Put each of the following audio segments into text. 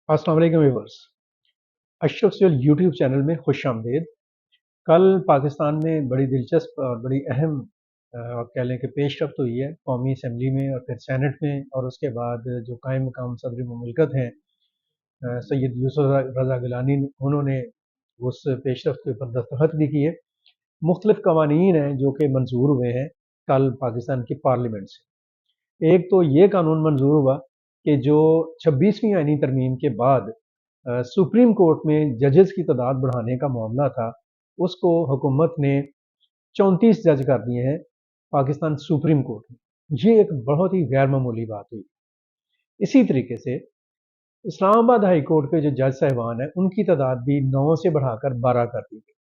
अस्सलाम वालेकुम व्यूअर्स। अशरफ सियल यूट्यूब चैनल में खुश आमदीद। कल पाकिस्तान में बड़ी दिलचस्प और बड़ी अहम आप कह लें कि पेशरफ्त हुई है कौमी असम्बली में और फिर सैनेट में, और उसके बाद जो कायम मकाम सदर मुमलिकत हैं सैयद यूसुफ रज़ा गिलानी, उन्होंने उस पेशरफ्त के ऊपर दस्तखत भी किए। मुख्तलिफ कवानीन हैं जो कि मंजूर हुए हैं कल पाकिस्तान की पार्लियामेंट से। एक तो ये कानून मंजूर हुआ कि जो 26वीं आईनी तरमीम के बाद सुप्रीम कोर्ट में जजेस की तादाद बढ़ाने का मामला था, उसको हुकूमत ने 34 जज कर दिए हैं पाकिस्तान सुप्रीम कोर्ट में। ये एक बहुत ही गैर मामूली बात हुई। इसी तरीके से इस्लामाबाद हाई कोर्ट के जो जज साहिबान हैं उनकी तादाद भी 9 से बढ़ाकर 12 कर दी गई।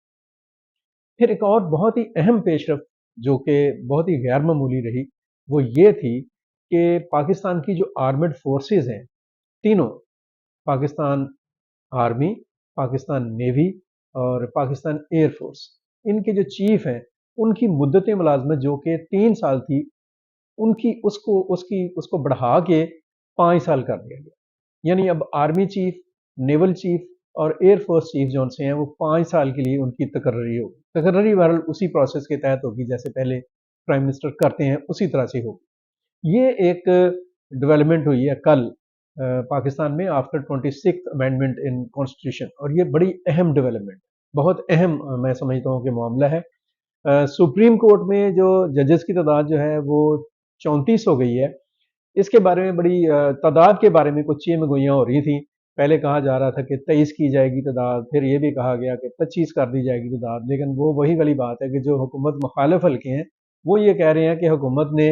फिर एक और बहुत ही अहम पेशरफ्त जो कि बहुत ही गैर मामूली रही, वो ये थी कि पाकिस्तान की जो आर्मड फोर्सेस हैं तीनों, पाकिस्तान आर्मी, पाकिस्तान नेवी और पाकिस्तान एयर फोर्स, इनके जो चीफ हैं उनकी मुद्दत मुलाजमत जो कि 3 साल थी, उनकी उसको बढ़ा के 5 साल कर दिया गया। यानी अब आर्मी चीफ, नेवल चीफ और एयर फोर्स चीफ जो उनसे हैं वो 5 साल के लिए उनकी तकर्री होगी। तकर्री बहरहाल उसी प्रोसेस के तहत होगी जैसे पहले प्राइम मिनिस्टर करते हैं, उसी तरह से होगी। ये एक डेवलपमेंट हुई है कल पाकिस्तान में after 26th amendment in constitution, और ये बड़ी अहम डेवलपमेंट, बहुत अहम मैं समझता हूँ कि मामला है। सुप्रीम कोर्ट में जो जजेस की तादाद जो है वो 34 हो गई है। इसके बारे में बड़ी तादाद के बारे में कुछ चीमगोइयाँ हो रही थी। पहले कहा जा रहा था कि 23 की जाएगी तादाद, फिर ये भी कहा गया कि 25 कर दी जाएगी तादाद, लेकिन वो वही वाली बात है कि जो हुकूमत मुखालिफ हल्के हैं वो ये कह रहे हैं कि हुकूमत ने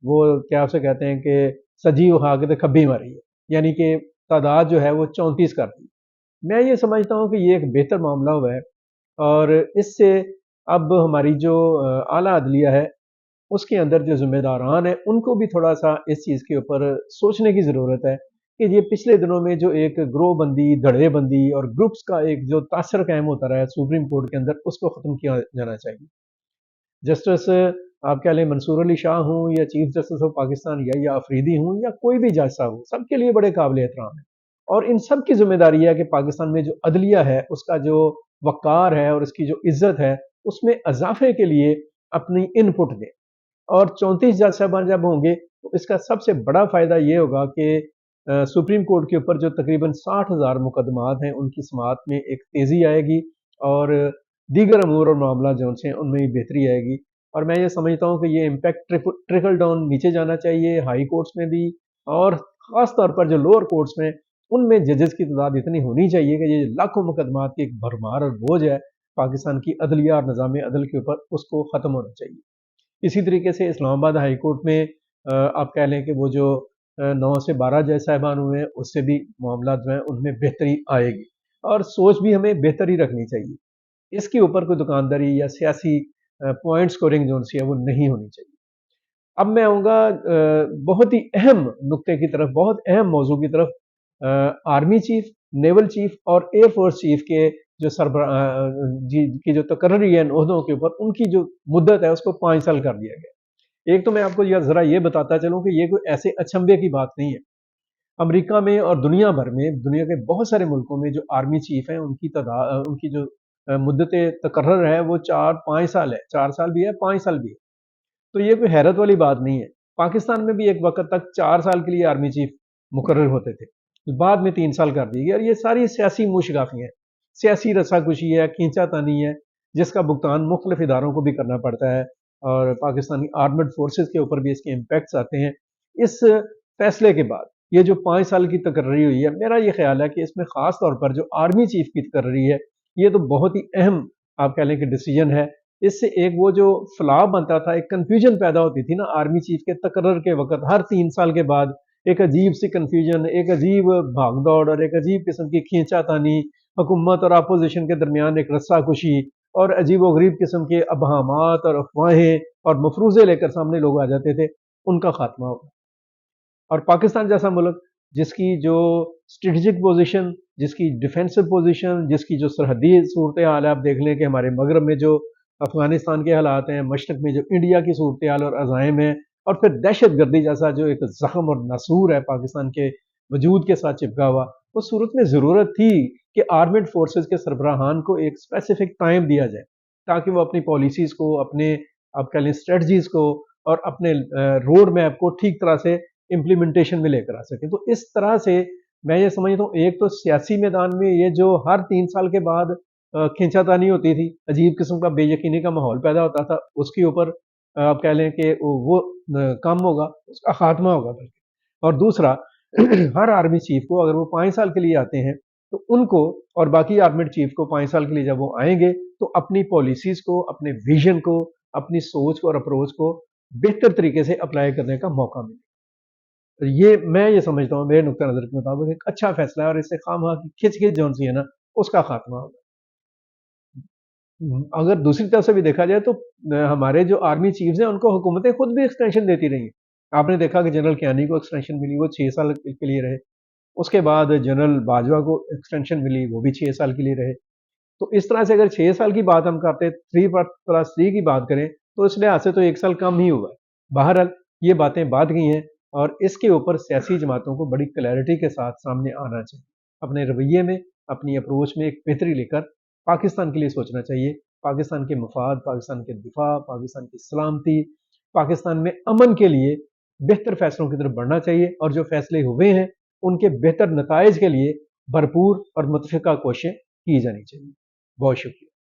वो क्या उसे कहते हैं कि सजी उठा के तो खब्बी मारी है, यानी कि तादाद जो है वो 34 कर दी। मैं ये समझता हूँ कि ये एक बेहतर मामला हुआ है, और इससे अब हमारी जो आला अदलिया है उसके अंदर जो जिम्मेदारान हैं उनको भी थोड़ा सा इस चीज़ के ऊपर सोचने की ज़रूरत है कि ये पिछले दिनों में जो एक ग्रोह बंदी, धड़े बंदी और ग्रुप्स का एक जो तासर कायम होता रहा है सुप्रीम कोर्ट के अंदर, उसको ख़त्म किया जाना चाहिए। जस्टिस आप कह लें मंसूर अली शाह हूँ या चीफ जस्टिस ऑफ पाकिस्तान या अफरीदी हूँ या कोई भी जज साहब हो, सबके लिए बड़े काबिल एहतराम है, और इन सब की जिम्मेदारी है कि पाकिस्तान में जो अदलिया है उसका जो वक़ार है और उसकी जो इज्जत है उसमें इजाफे के लिए अपनी इनपुट दें। और 34 जज साहबान जब होंगे तो इसका सबसे बड़ा फ़ायदा ये होगा कि सुप्रीम कोर्ट के ऊपर जो तकरीबन 60,000 मुकदमात हैं उनकी समाअत में एक तेज़ी आएगी, और दीगर अमूर और मामला जो हैं उनमें भी बेहतरी आएगी। और मैं ये समझता हूँ कि ये इम्पैक्ट ट्रिकल डाउन नीचे जाना चाहिए, हाई कोर्ट्स में भी, और ख़ास तौर पर जो लोअर कोर्ट्स में, उनमें जजेस की तादाद इतनी होनी चाहिए कि ये लाखों मुकदमात की एक भरमार और बोझ है पाकिस्तान की अदलिया और निज़ाम अदल के ऊपर, उसको ख़त्म होना चाहिए। इसी तरीके से इस्लामाबाद हाई कोर्ट में आप कह लें कि वो जो 9 से 12 जज साहिबान हुए हैं उससे भी मामला जो है उनमें बेहतरी आएगी, और सोच भी हमें बेहतर ही रखनी चाहिए। इसके ऊपर कोई दुकानदारी या सियासी पॉइंट स्कोरिंग जो है वो नहीं होनी चाहिए। अब मैं आऊँगा बहुत ही अहम नुक्ते की तरफ, बहुत अहम मौजू की तरफ। आर्मी चीफ, नेवल चीफ और एयर फोर्स चीफ के जो जी की जो तकर्री है ओहदों के ऊपर, उनकी जो मुद्दत है उसको 5 साल कर दिया गया। एक तो मैं आपको ज़रा ये बताता चलूँ कि ये कोई ऐसे अचंभे की बात नहीं है। अमेरिका में और दुनिया भर में, दुनिया के बहुत सारे मुल्कों में जो आर्मी चीफ हैं उनकी जो मुद्दत तकर्रर है वो 4-5 साल है, 4 साल भी है, 5 साल भी है। तो ये कोई हैरत वाली बात नहीं है। पाकिस्तान में भी एक वक़्त तक 4 साल के लिए आर्मी चीफ मुकर्रर होते थे, बाद में 3 साल कर दिए गए, और ये सारी सियासी मूशगाफी हैं, सियासी रस्साकशी है, खींचातानी है, जिसका भुगतान मुख्तलिफ इदारों को भी करना पड़ता है, और पाकिस्तानी आर्मड फोर्सेस के ऊपर भी इसके इम्पैक्ट्स आते हैं। इस फैसले के बाद ये जो 5 साल की तकर्री हुई है, मेरा ये ख्याल है कि इसमें ख़ास तौर पर जो आर्मी चीफ की तकर्री है, ये तो बहुत ही अहम आप कह लें कि डिसीजन है। इससे एक वो जो फलाह बनता था, एक कन्फ्यूजन पैदा होती थी ना आर्मी चीफ के तकर्रर के वक़्त, हर 3 साल के बाद एक अजीब सी कन्फ्यूजन, एक अजीब भाग-दौड़ और एक अजीब किस्म की खींचातानी, हुकूमत और अपोजिशन के दरमियान एक रस्साकशी, और अजीब-ओ-गरीब किस्म के अबहामात और अफवाहें और मफरूज़े लेकर सामने लोग आ जाते थे, उनका खात्मा हो। और पाकिस्तान जैसा मुल्क जिसकी जो स्ट्रेटेजिक पोजीशन, जिसकी डिफेंसिव पोजीशन, जिसकी जो सरहदी सूरत हाल है, आप देख लें कि हमारे मगरब में जो अफगानिस्तान के हालात हैं, मशरक में जो इंडिया की सूरत हाल और अज़ाइम है, और फिर दहशत गर्दी जैसा जो एक ज़ख्म और नासूर है पाकिस्तान के वजूद के साथ चिपका हुआ, उस सूरत में ज़रूरत थी कि आर्मेड फोर्सेस के सरबराहान को एक स्पेसिफिक टाइम दिया जाए ताकि वो अपनी पॉलिसीज़ को, अपने आप कह लें स्ट्रेटजीज़ को और अपने रोड मैप को ठीक तरह से इम्प्लीमेंटेशन में लेकर आ सकें। तो इस तरह से मैं ये समझता हूँ, एक तो सियासी मैदान में ये जो हर 3 साल के बाद खींचातानी होती थी, अजीब किस्म का बेयकीनी का माहौल पैदा होता था, उसके ऊपर आप कह लें कि वो कम होगा, उसका खात्मा होगा बल्कि। और दूसरा हर आर्मी चीफ को अगर वो 5 साल के लिए आते हैं तो उनको और बाकी आर्मी चीफ को 5 साल के लिए जब वो आएंगे तो अपनी पॉलिसीज़ को, अपने विजन को, अपनी सोच को और अप्रोच को बेहतर तरीके से अप्लाई करने का मौका मिले। तो ये मैं ये समझता हूँ, मेरे नुक्ता नज़र के मुताबिक एक अच्छा फैसला है और इससे खामखा की खिंच जौन सी है ना, उसका खात्मा होगा। अगर दूसरी तरफ से भी देखा जाए तो हमारे जो आर्मी चीफ्स हैं उनको हुकूमतें खुद भी एक्सटेंशन देती रही। आपने देखा कि जनरल कियानी को एक्सटेंशन मिली, वो 6 साल के लिए रहे। उसके बाद जनरल बाजवा को एक्सटेंशन मिली, वो भी 6 साल के लिए रहे। तो इस तरह से अगर 6 साल की बात हम करते 3+3 की बात करें तो इस लिहाज से तो 1 साल कम ही हुआ है। बहरहाल ये बातें बात गई हैं और इसके ऊपर सियासी जमातों को बड़ी क्लैरिटी के साथ सामने आना चाहिए। अपने रवैये में, अपनी अप्रोच में एक बेहतरी लेकर पाकिस्तान के लिए सोचना चाहिए। पाकिस्तान के मफाद, पाकिस्तान के दिफा, पाकिस्तान की सलामती, पाकिस्तान में अमन के लिए बेहतर फैसलों की तरफ बढ़ना चाहिए और जो फैसले हुए हैं उनके बेहतर नताइज के लिए भरपूर और मुतफ़िका कोशिशें की जानी चाहिए। बहुत शुक्रिया।